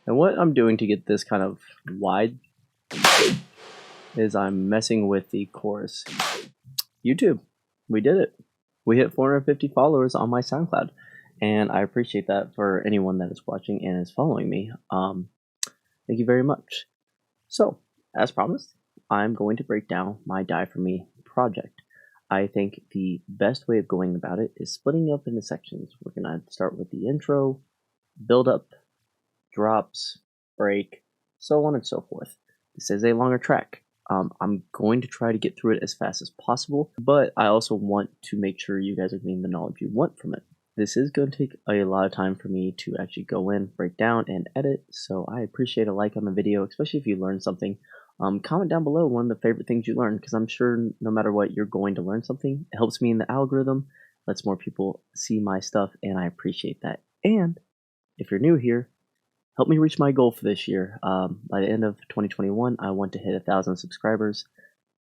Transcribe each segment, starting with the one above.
And what I'm doing to get this kind of wide is I'm messing with the chorus. YouTube, we did it. We hit 450 followers on my SoundCloud, and I appreciate that for anyone that is watching and is following me. Thank you very much. So, as promised, I'm going to break down my Die For Me project. I think the best way of going about it is splitting up into sections. We're going to start with the intro, build up, drops, break, so on and so forth. This is a longer track. I'm going to try to get through it as fast as possible, but I also want to make sure you guys are getting the knowledge you want from it. This is going to take a lot of time for me to actually go in, break down, and edit, so I appreciate a like on the video, especially if you learned something. Comment down below one of the favorite things you learned, because I'm sure no matter what, you're going to learn something. It helps me in the algorithm, lets more people see my stuff, and I appreciate that. And if you're new here, help me reach my goal for this year. By the end of 2021, I want to hit 1,000 subscribers,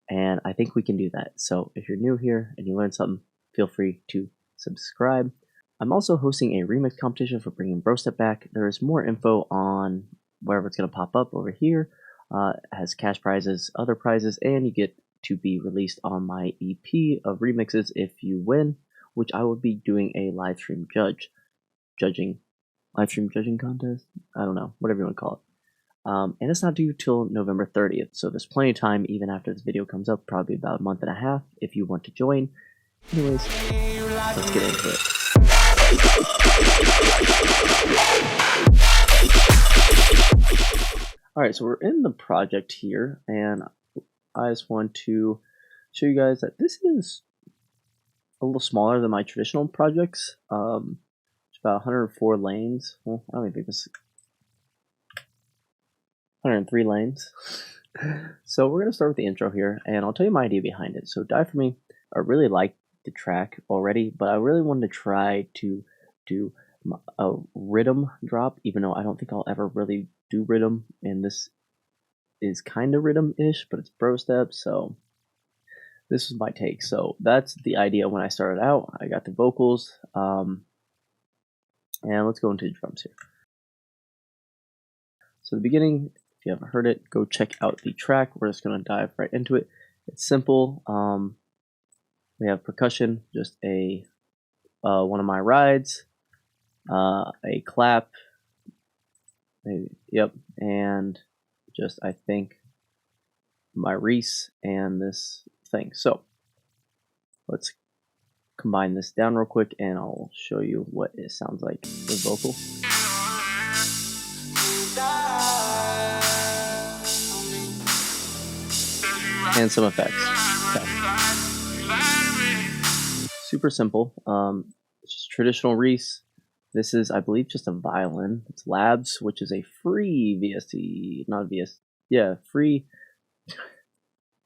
and I think we can do that. So if you're new here and you learned something, feel free to subscribe. I'm also hosting a remix competition for bringing Brostep back. There is more info on wherever it's going to pop up over here. It has cash prizes, other prizes, and you get to be released on my EP of remixes if you win, which I will be doing a live stream judging contest. I don't know, whatever you want to call it. And it's not due till November 30th, so there's plenty of time even after this video comes up, probably about a month and a half if you want to join. Anyways, let's get into it. Alright, so we're in the project here, and I just want to show you guys that this is a little smaller than my traditional projects. It's about 104 lanes. Well, I don't even think this is 103 lanes. So we're going to start with the intro here, and I'll tell you my idea behind it. So Die For Me, I really like the track already, but I really wanted to try to do a rhythm drop, even though I don't think I'll ever really do rhythm, and this is kind of rhythm-ish, but it's Brostep, so this is my take. So that's the idea when I started out. I got the vocals, and let's go into the drums here. So the beginning, if you haven't heard it, go check out the track. We're just going to dive right into it. It's simple. We have percussion, just a one of my rides, a clap, maybe, yep, and just I think my Reese and this thing. So let's combine this down real quick, and I'll show you what it sounds like with vocal. And some effects. Okay. Super simple. It's just traditional Reese. This is, I believe, just a violin. It's Labs, which is a free VST, not VS. Yeah, free.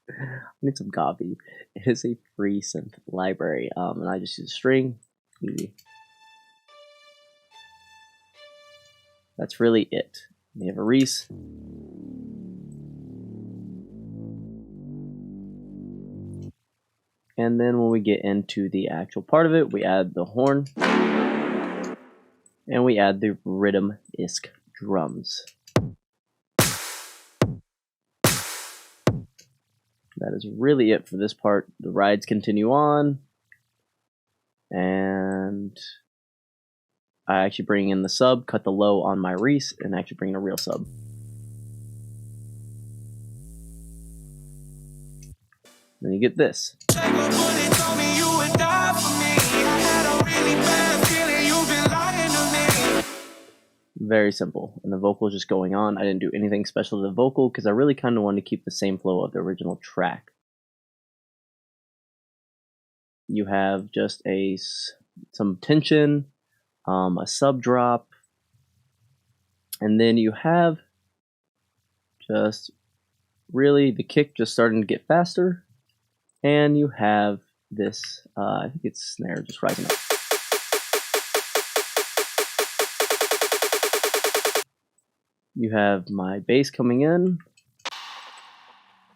I need some coffee. It is a free synth library, and I just use a string. Easy. That's really it. We have a Reese. And then when we get into the actual part of it, we add the horn. And we add the rhythm-isk drums. That is really it for this part. The rides continue on. And I actually bring in the sub, cut the low on my Reese, and actually bring in a real sub. Then you get this. Very simple, and the vocal is just going on. I didn't do anything special to the vocal because I really kind of wanted to keep the same flow of the original track. You have just some tension, a sub drop, and then you have just really the kick just starting to get faster, and you have this, I think it's snare just rising up. You have my bass coming in,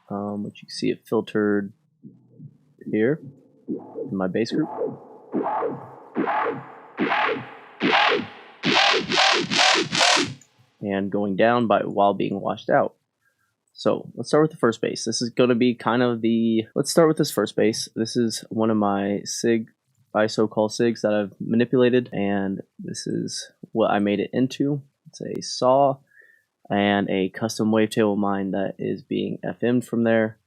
which you can see it filtered here in my bass group. and going down while being washed out. So let's start with the first bass. This is going to be kind of let's start with this first bass. This is one of my ISO call SIGs that I've manipulated, and this is what I made it into. It's a saw and a custom wavetable of mine that is being FM'd from there.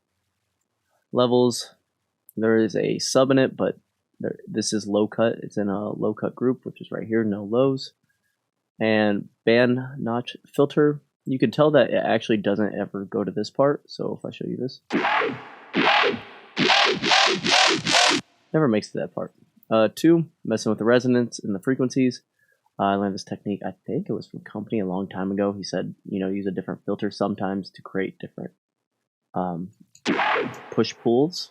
Levels, there is a sub in it, but this is low cut. It's in a low cut group, which is right here, no lows. And band notch filter, you can tell that it actually doesn't ever go to this part. So if I show you this, never makes to that part. 2, messing with the resonance and the frequencies. I learned this technique, I think it was from Company a long time ago. He said, use a different filter sometimes to create different push pulls.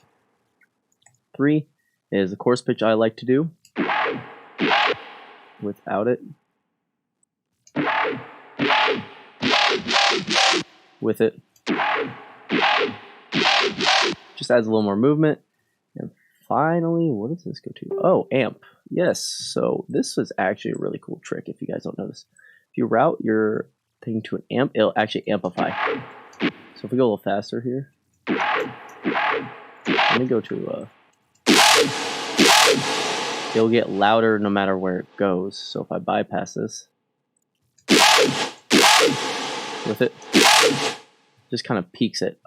3 is the chorus pitch I like to do without it. With it. Just adds a little more movement. And finally, what does this go to? Oh, amp. Yes, so this was actually a really cool trick if you guys don't know this. If you route your thing to an amp, it'll actually amplify. So if we go a little faster here, let me go to it'll get louder no matter where it goes. So if I bypass this with it, just kind of peaks it.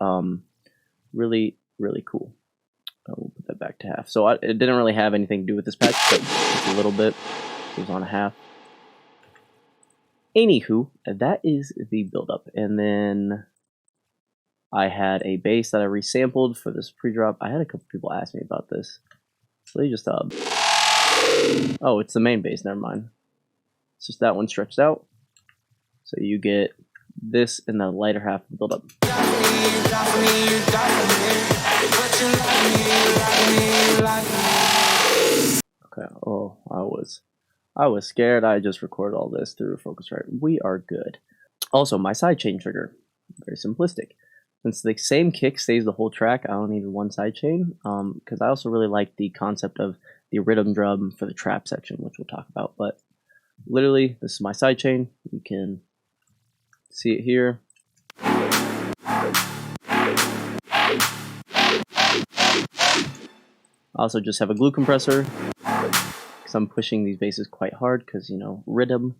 Really, really cool. We'll put that back to half. So it didn't really have anything to do with this patch, but just a little bit. It was on a half. Anywho, that is the build-up. And then I had a bass that I resampled for this pre-drop. I had a couple people ask me about this. So they just oh, it's the main bass, never mind. It's just that one stretched out. So you get this in the lighter half of the build-up. Okay, oh, I was scared. I just recorded all this through Focusrite. We are good. Also, my sidechain trigger, very simplistic. Since the same kick stays the whole track, I don't need one sidechain, because I also really like the concept of the rhythm drum for the trap section, which we'll talk about. But literally, this is my sidechain. You can see it here. I also just have a glue compressor because I'm pushing these basses quite hard because, rhythm.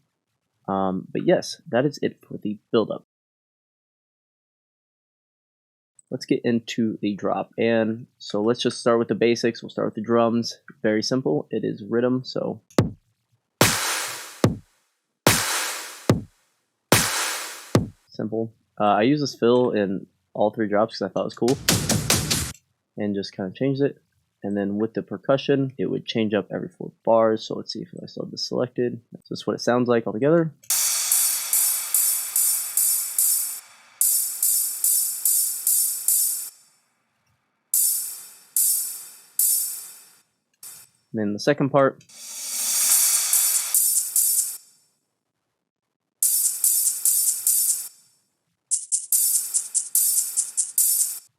But yes, that is it for the build-up. Let's get into the drop. And so let's just start with the basics. We'll start with the drums. Very simple. It is rhythm, so simple. I use this fill in all 3 drops because I thought it was cool. And just kind of changed it. And then with the percussion, it would change up every 4 bars. So let's see if I still have this selected. That's just what it sounds like altogether. And then the second part.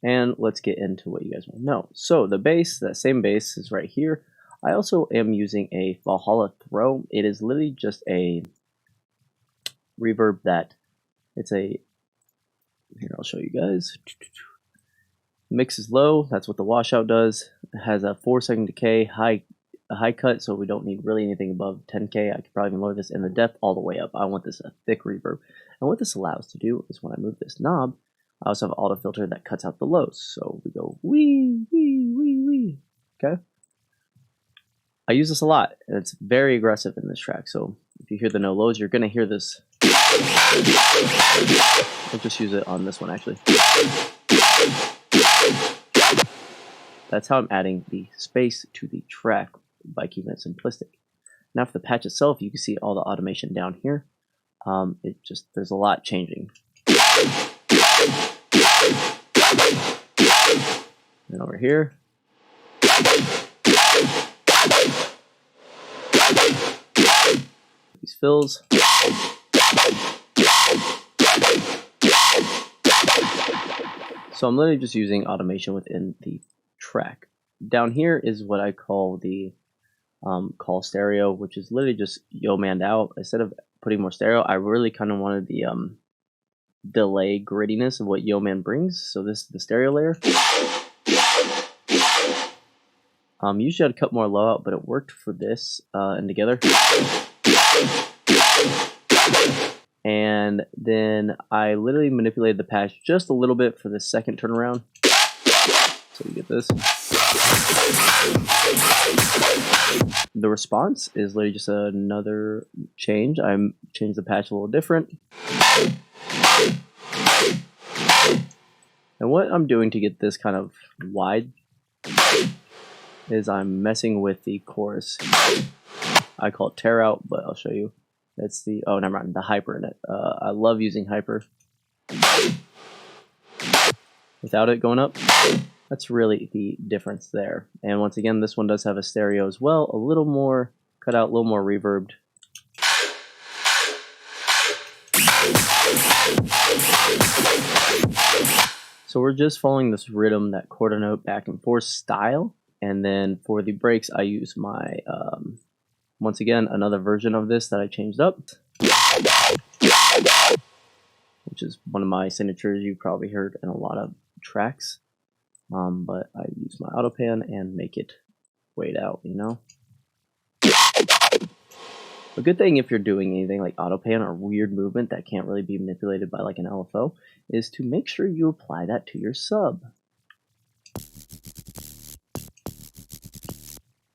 And let's get into what you guys want to know. So the bass, that same bass is right here. I also am using a Valhalla Throw. It is literally just a reverb that here I'll show you guys. Mix is low, that's what the washout does. It has a 4-second decay, a high cut, so we don't need really anything above 10K. I could probably even lower this, and the depth all the way up. I want this a thick reverb. And what this allows to do is when I move this knob, I also have an auto filter that cuts out the lows. So we go wee, wee, wee, wee. Okay? I use this a lot, and it's very aggressive in this track. So if you hear the no lows, you're going to hear this. I'll just use it on this one, actually. That's how I'm adding the space to the track by keeping it simplistic. Now for the patch itself, you can see all the automation down here. There's a lot changing. And over here, these fills. So I'm literally just using automation within the track. Down here is what I call the call stereo, which is literally just yo-manned out. Instead of putting more stereo, I really kind of wanted the delay grittiness of what Yeoman brings. So this is the stereo layer. Usually I'd cut more low out, but it worked for this and together. And then I literally manipulated the patch just a little bit for the second turnaround. So you get this. The response is literally just another change. I changed the patch a little different. And what I'm doing to get this kind of wide is I'm messing with the chorus. I call it tear out, but I'll show you. It's the, oh, never mind, the hyper in it. I love using hyper. Without it going up, that's really the difference there. And once again, this one does have a stereo as well, a little more cut out, a little more reverbed. So we're just following this rhythm, that quarter note back and forth style. And then for the breaks, I use my, once again, another version of this that I changed up, which is one of my signatures you've probably heard in a lot of tracks. But I use my auto pan and make it wait out, you know? A good thing if you're doing anything like auto pan or weird movement that can't really be manipulated by like an LFO is to make sure you apply that to your sub.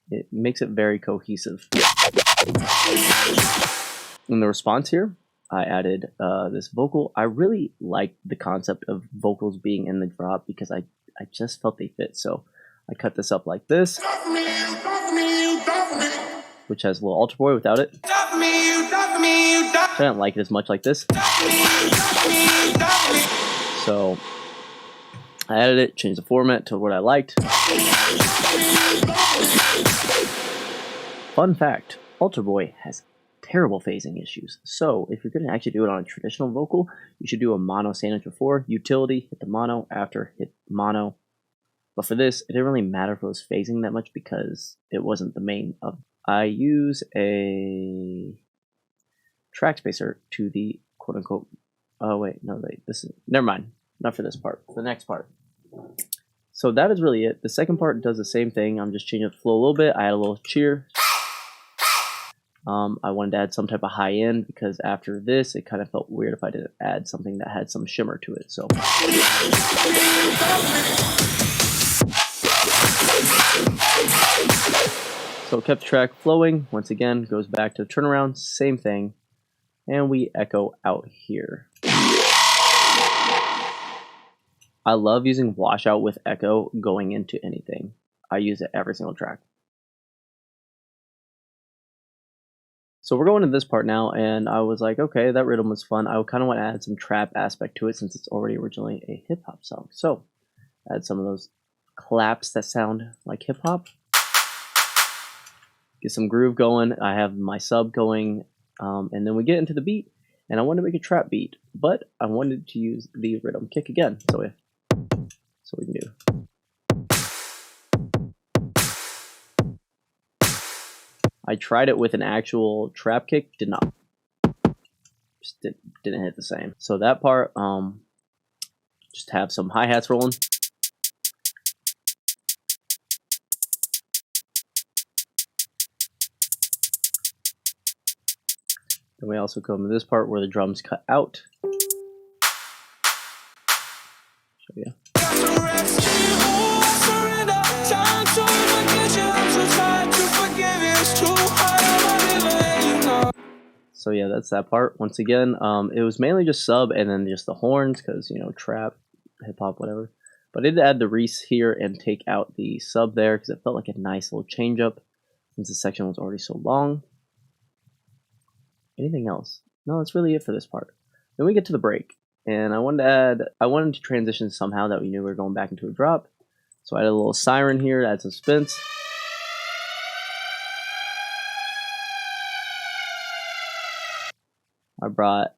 It makes it very cohesive. In the response here, I added this vocal. I really like the concept of vocals being in the drop because I just felt they fit. So I cut this up like this, which has a little altar boy without it. I didn't like it as much like this. So I added it, changed the format to what I liked. Fun fact, Altar Boy has terrible phasing issues. So if you're going to actually do it on a traditional vocal, you should do a mono sandwich before, utility, hit the mono, after, hit mono. But for this, it didn't really matter if it was phasing that much because it wasn't the main of. I use a track spacer to the quote unquote, oh wait, no, wait, this is, never mind, not for this part, for the next part. So that is really it. The second part does the same thing. I'm just changing the flow a little bit. I add a little cheer. I wanted to add some type of high end because after this, it kind of felt weird if I didn't add something that had some shimmer to it. So it kept the track flowing. Once again, goes back to the turnaround, same thing. And we echo out here. I love using washout with echo going into anything. I use it every single track. So we're going to this part now, and I was like, okay, that rhythm was fun. I kind of want to add some trap aspect to it since it's already originally a hip-hop song. So add some of those claps that sound like hip-hop. Get some groove going. I have my sub going, and then we get into the beat, and I wanted to make a trap beat, but I wanted to use the rhythm kick again. So we can do. I tried it with an actual trap kick, did not. Just didn't hit the same. So that part, just have some hi-hats rolling. Then we also come to this part where the drums cut out. Show you. So yeah, that's that part. Once again, it was mainly just sub and then just the horns because, you know, trap, hip-hop, whatever. But I did add the Reese here and take out the sub there because it felt like a nice little change-up since the section was already so long. Anything else? No, that's really it for this part. Then we get to the break. And I wanted to transition somehow that we knew we were going back into a drop. So I added a little siren here to add suspense. I brought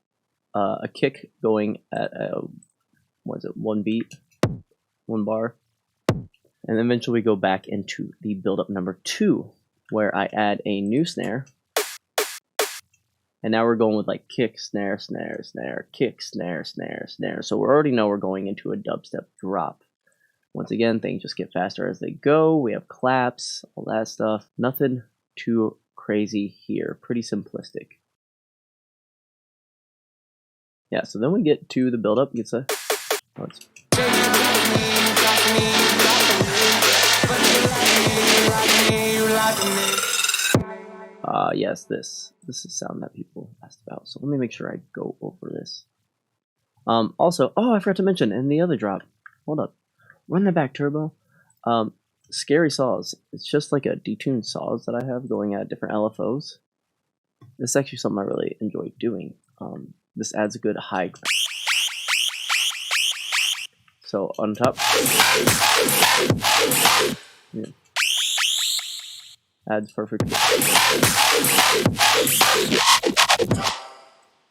a kick going at one beat, one bar, and eventually we go back into the build-up number 2, where I add a new snare, And now we're going with like kick, snare, snare, snare, kick, snare, snare, snare. So we already know we're going into a dubstep drop. Once again, things just get faster as they go. We have claps, all that stuff. Nothing too crazy here. Pretty simplistic. Yeah, so then we get to the build-up. It's a... Oh, it's... Yes, this is sound that people asked about. So let me make sure I go over this. Also, I forgot to mention in the other drop. Hold up. Run that back, Turbo. Scary saws. It's just like a detuned saws that I have going at different LFOs. This is actually something I really enjoy doing. This adds a good high. So on top, yeah. Adds perfect.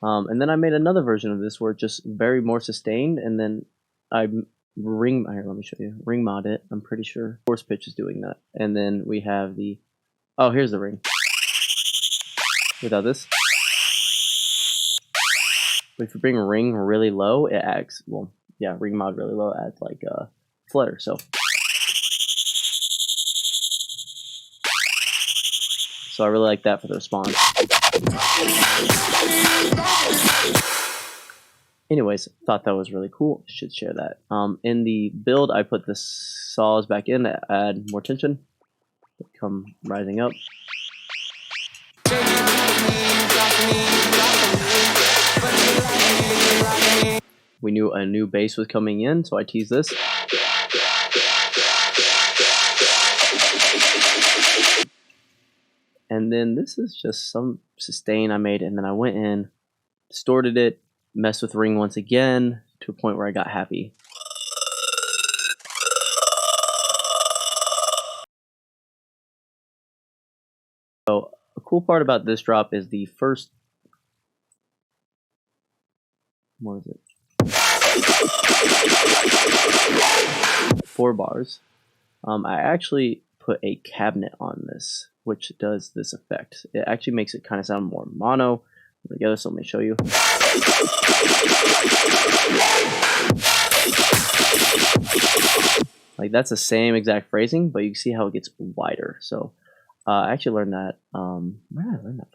And then I made another version of this where it's just very more sustained, and then I ring. Here, let me show you. Ring mod it. I'm pretty sure Force Pitch is doing that. And then we have the. Oh, here's the ring. Without this. But if you bring ring really low, it acts, well, yeah, ring mod really low adds like a flutter. So I really like that for the response. Anyways, thought that was really cool. Should share that. In the build, I put the saws back in to add more tension. Come rising up. We knew a new bass was coming in, so I teased this. And then this is just some sustain I made, and then I went in, distorted it, messed with ring once again, to a point where I got happy. So a cool part about this drop is the first, what is it? 4 bars. I actually put a cabinet on this, which does this effect. It actually makes it kind of sound more mono together, so let me show you. Like that's the same exact phrasing, but you can see how it gets wider. So I actually learned that. Where did I learn that?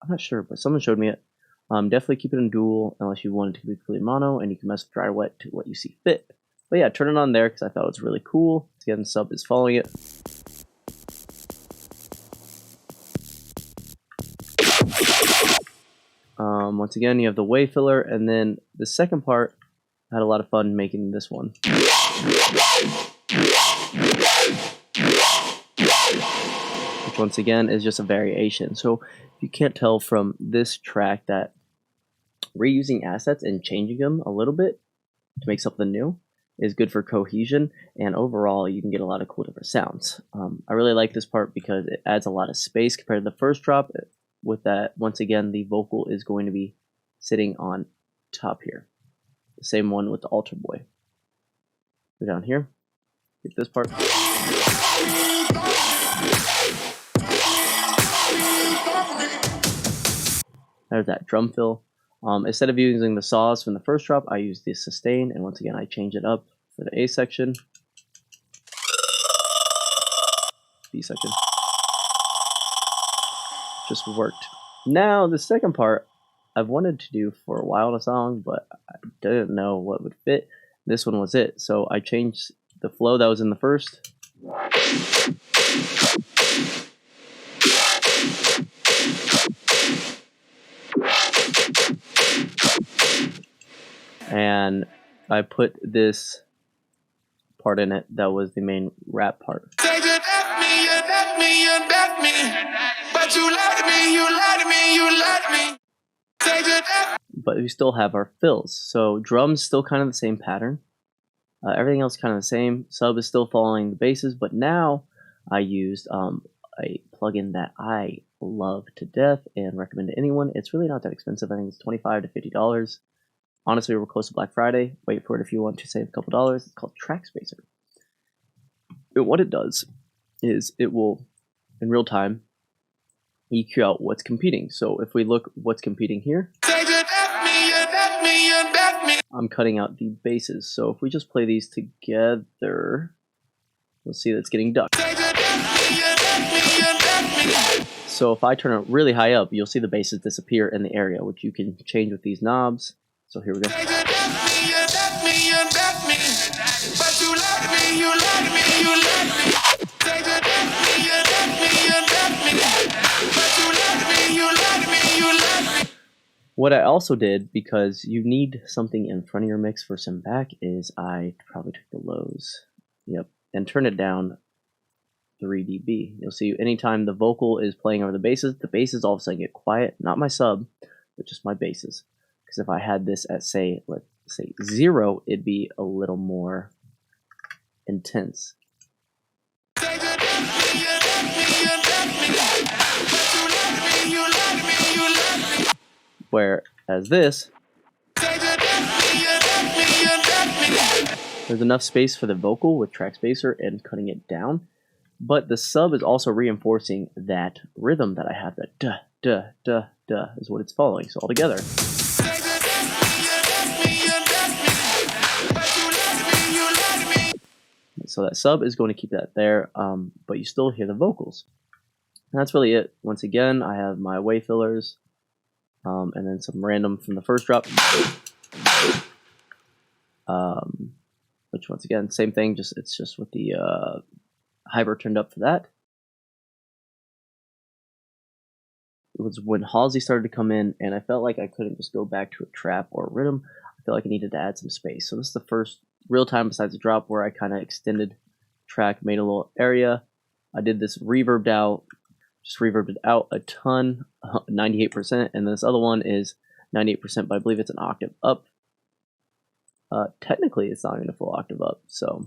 I'm not sure, but someone showed me it. Definitely keep it in dual unless you want it to be completely mono, and you can mess with dry wet to what you see fit. But yeah, turn it on there because I thought it was really cool. Again, sub is following it. Once again, you have the wave filler, and then the second part, I had a lot of fun making this one. Which once again is just a variation. So you can't tell from this track that reusing assets and changing them a little bit to make something new is good for cohesion, and overall you can get a lot of cool different sounds. I really like this part because it adds a lot of space compared to the first drop. With that, once again, the vocal is going to be sitting on top here. The same one with the Altar Boy. Go down here, get this part. There's that drum fill. Instead of using the saws from the first drop, I use the sustain, and once again, I change it up for the A section, B section. Just worked. Now, the second part, I've wanted to do for a while in a song, but I didn't know what would fit. This one was it. So I changed the flow that was in the first. And I put this part in it that was the main rap part. Say you left me, you left me, you left me. But you left me, you left me, you left me. Say you left. But we still have our fills. So drums still kind of the same pattern. Everything else kind of the same. Sub is still following the basses, but now I used a plugin that I love to death and recommend to anyone. It's really not that expensive. I think it's $25 to $50. Honestly, we're close to Black Friday. Wait for it if you want to save a couple dollars. It's called Trackspacer. And what it does is it will, in real time, EQ out what's competing. So if we look what's competing here, I'm cutting out the basses. So if we just play these together, you'll see that it's getting ducked. So if I turn it really high up, you'll see the basses disappear in the area, which you can change with these knobs. So here we go. What I also did, because you need something in front of your mix for some back, is I probably took the lows, and turn it down 3 dB. You'll see anytime the vocal is playing over the basses all of a sudden get quiet. Not my sub, but just my basses. Because if I had this at, say, let's say 0, it'd be a little more intense. Whereas this, there's enough space for the vocal with track spacer and cutting it down, but the sub is also reinforcing that rhythm that I have, that duh, duh, duh, duh, is what it's following. So all together. So that sub is going to keep that there, but you still hear the vocals. And that's really it. Once again, I have my wave fillers, and then some random from the first drop. Which once again, same thing, it's just with the hyper turned up for that. It was when Halsey started to come in, and I felt like I couldn't just go back to a trap or a rhythm. I felt like I needed to add some space. So this is the first real time besides the drop where I kind of extended track, made a little area. I did this reverbed out, just reverbed it out a ton, 98%, and this other one is 98%, but I believe it's an octave up. Technically, it's not even a full octave up, so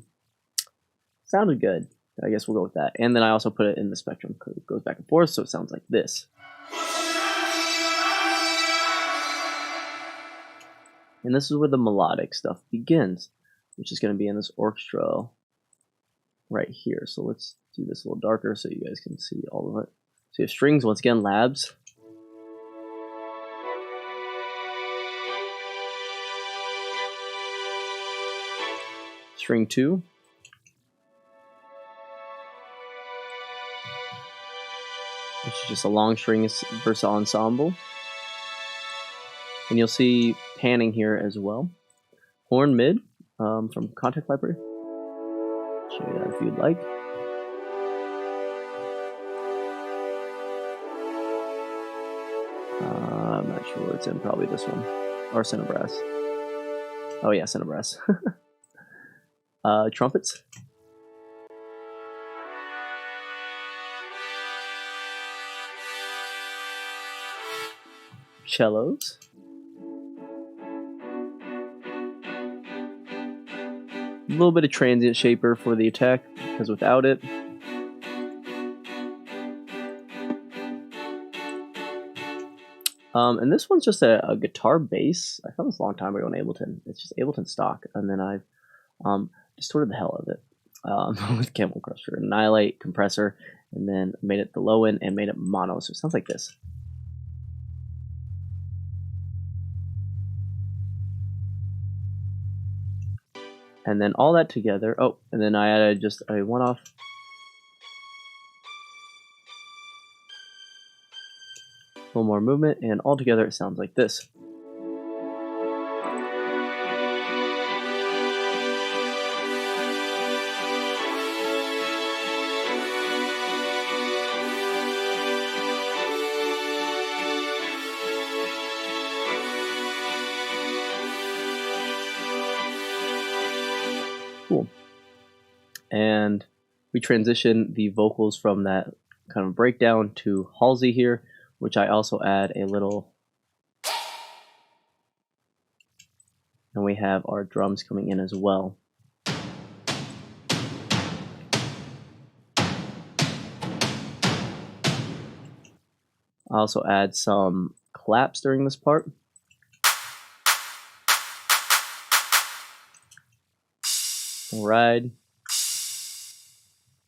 sounded good. I guess we'll go with that. And then I also put it in the spectrum because it goes back and forth, so it sounds like this. And this is where the melodic stuff begins, which is going to be in this orchestra right here. So let's do this a little darker so you guys can see all of it. So you have strings, once again, labs. String 2. Which is just a long string versus ensemble. And you'll see panning here as well. Horn mid from Kontakt Library. Show you that if you'd like. I'm not sure where it's in, probably this one. Or center brass. Oh yeah, center brass. Trumpets. Cellos. A little bit of transient shaper for the attack, because without it, and this one's just a guitar bass. I found this a long time ago on Ableton. It's just Ableton stock, and then I've distorted the hell out of it with Camel Crusher, Annihilate, compressor, and then made it the low end and made it mono, so it sounds like this. And then all that together, oh, and then I added just a one-off. A little more movement, and all together it sounds like this. Cool. And we transition the vocals from that kind of breakdown to Halsey here, which I also add a little, and we have our drums coming in as well. I also add some claps during this part. Ride.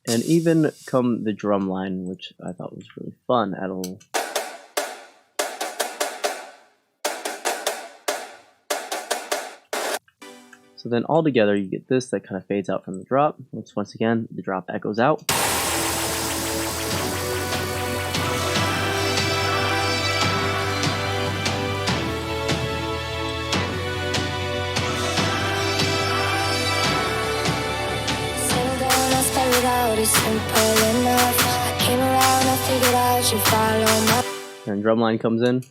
And even come the drum line, which I thought was really fun, add a little. So then all together you get this that kind of fades out from the drop, which once again the drop echoes out. And drum line comes in.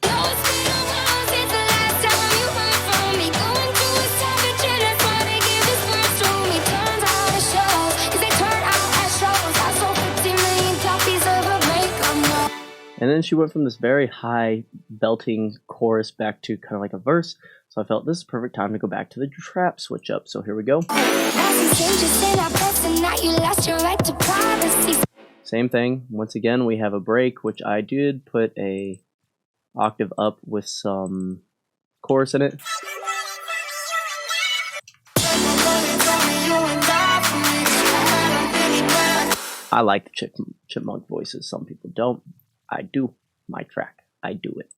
And then she went from this very high belting chorus back to kind of like a verse. So I felt this is perfect time to go back to the trap switch up. So here we go. Same thing. Once again, we have a break, which I did put a octave up with some chorus in it. I like the chipmunk voices. Some people don't. I do. My track. I do it.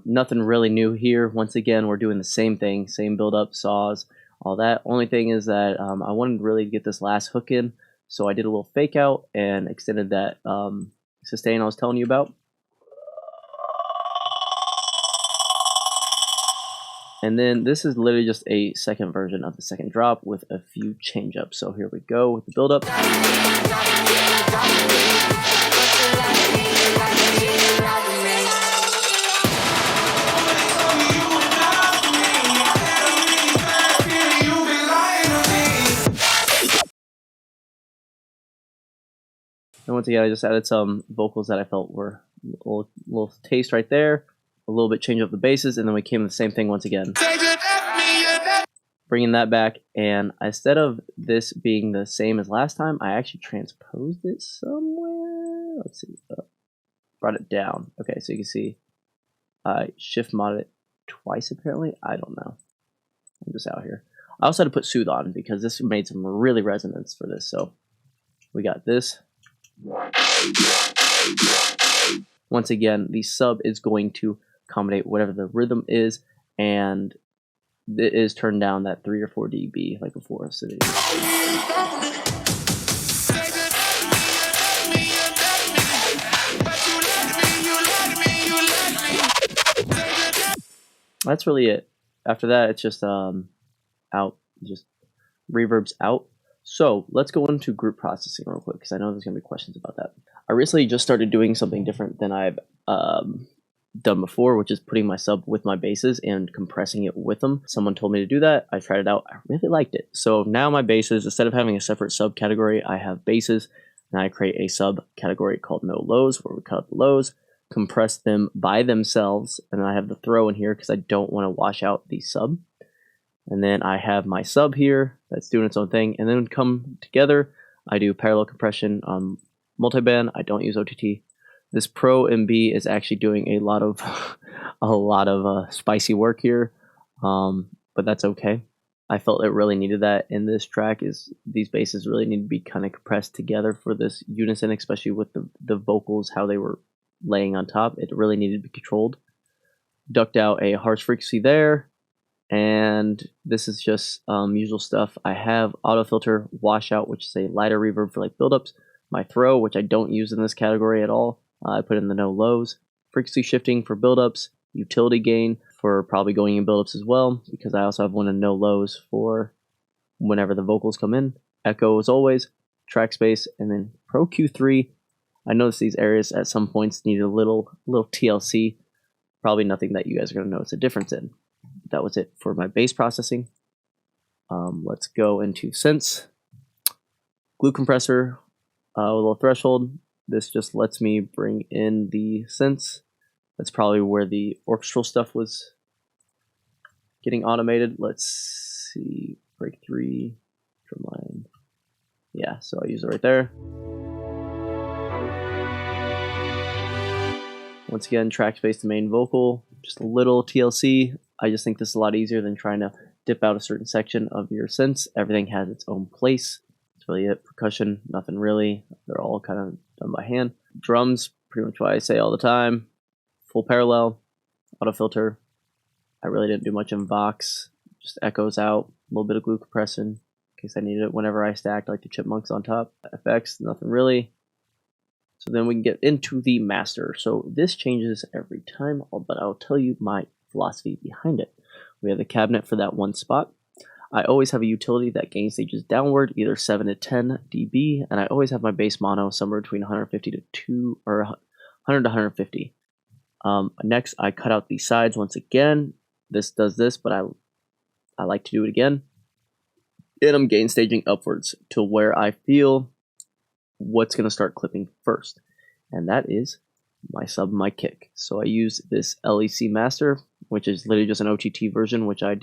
Nothing really new here. Once again, we're doing the same thing. Same build up, saws, all that. Only thing is that I wanted really to get this last hook in. So I did a little fake out and extended that sustain I was telling you about. And then this is literally just a second version of the second drop with a few change ups. So here we go with the build up. And once again, I just added some vocals that I felt were a little taste right there. A little bit change up the basses, and then we came to the same thing once again. Bringing that back, and instead of this being the same as last time, I actually transposed it somewhere. Let's see. Brought it down. Okay, so you can see I shift modded it twice apparently. I don't know. I'm just out here. I also had to put Soothe on because this made some really resonance for this. So we got this. Once again, the sub is going to accommodate whatever the rhythm is, and it is turned down that 3 or 4 dB like before. So that's really it. After that, it's just out, just reverbs out. So let's go into group processing real quick because I know there's gonna be questions about that. I recently just started doing something different than I've done before, which is putting my sub with my basses and compressing it with them. Someone told me to do that. I tried it out. I really liked it. So now my basses, instead of having a separate subcategory, I have basses, and I create a subcategory called no lows, where we cut the lows, compress them by themselves, and I have the throw in here because I don't want to wash out the sub. And then I have my sub here that's doing its own thing, and then come together, I do parallel compression on multiband. I don't use OTT. This Pro MB is actually doing a lot of spicy work here, but that's okay. I felt it really needed that in this track. Is these basses really need to be kind of compressed together for this unison, especially with the vocals, how they were laying on top. It really needed to be controlled. Ducked out a harsh frequency there, and this is just usual stuff. I have auto filter washout, which is a lighter reverb for like buildups. My throw, which I don't use in this category at all. I put in the no lows. Frequency shifting for buildups. Utility gain for probably going in buildups as well, because I also have one in no lows for whenever the vocals come in. Echo as always. Track space, and then Pro Q3. I noticed these areas at some points need a little TLC. Probably nothing that you guys are going to notice a difference in. That was it for my bass processing. Let's go into synths. Glue compressor with a little threshold. This just lets me bring in the synths. That's probably where the orchestral stuff was getting automated. Let's see, break 3, drum line. Yeah, so I use it right there. Once again, track space to main vocal, just a little TLC. I just think this is a lot easier than trying to dip out a certain section of your synths. Everything has its own place. It's That's really it. Percussion, nothing really. They're all kind of done by hand. Drums, pretty much what I say all the time. Full parallel, auto filter. I really didn't do much in Vox. Just echoes out, a little bit of glue compression in case I needed it whenever I stacked like the chipmunks on top. FX, nothing really. So then we can get into the master. So this changes every time, but I'll tell you my philosophy behind it. We have the cabinet for that one spot. I always have a utility that gain stages downward, either 7 to 10 dB, and I always have my bass mono somewhere between 150 to 2 or 100 to 150. Next, I cut out the sides once again. This does this, but I like to do it again. And I'm gain staging upwards to where I feel what's going to start clipping first, and that is my sub, my kick. So I use this LEC Master, which is literally just an OTT version, which I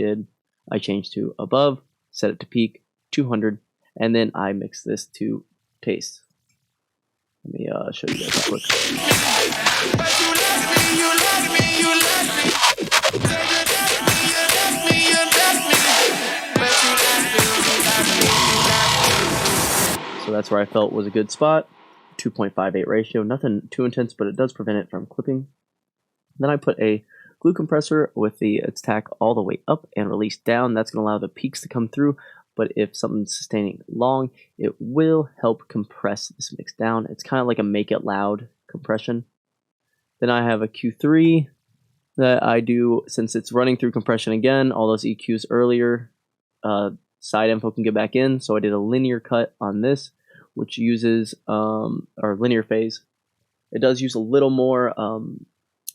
changed to above, set it to peak 200, and then I mix this to taste. Let me show you guys real quick. So that's where I felt was a good spot. 2.58 ratio, nothing too intense, but it does prevent it from clipping. Then I put a glue compressor with its tack all the way up and release down. That's going to allow the peaks to come through, but if something's sustaining long, it will help compress this mix down. It's kind of like a make it loud compression. Then I have a Q3 that I do, since it's running through compression again, all those EQs earlier, side info can get back in, so I did a linear cut on this, which uses, or linear phase. It does use a little more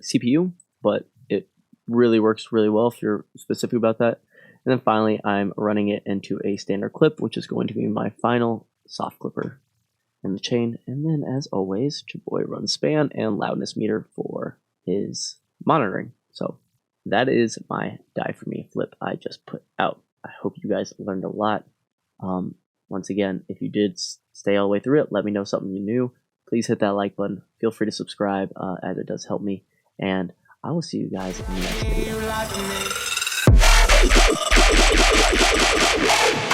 CPU, but it really works really well if you're specific about that. And then finally, I'm running it into a standard clip, which is going to be my final soft clipper in the chain. And then, as always, your boy runs span and loudness meter for his monitoring. So that is my Die For Me flip I just put out. I hope you guys learned a lot. Once again, if you did stay all the way through it, let me know something you knew. Please hit that like button. Feel free to subscribe, as it does help me. And I will see you guys in the next video.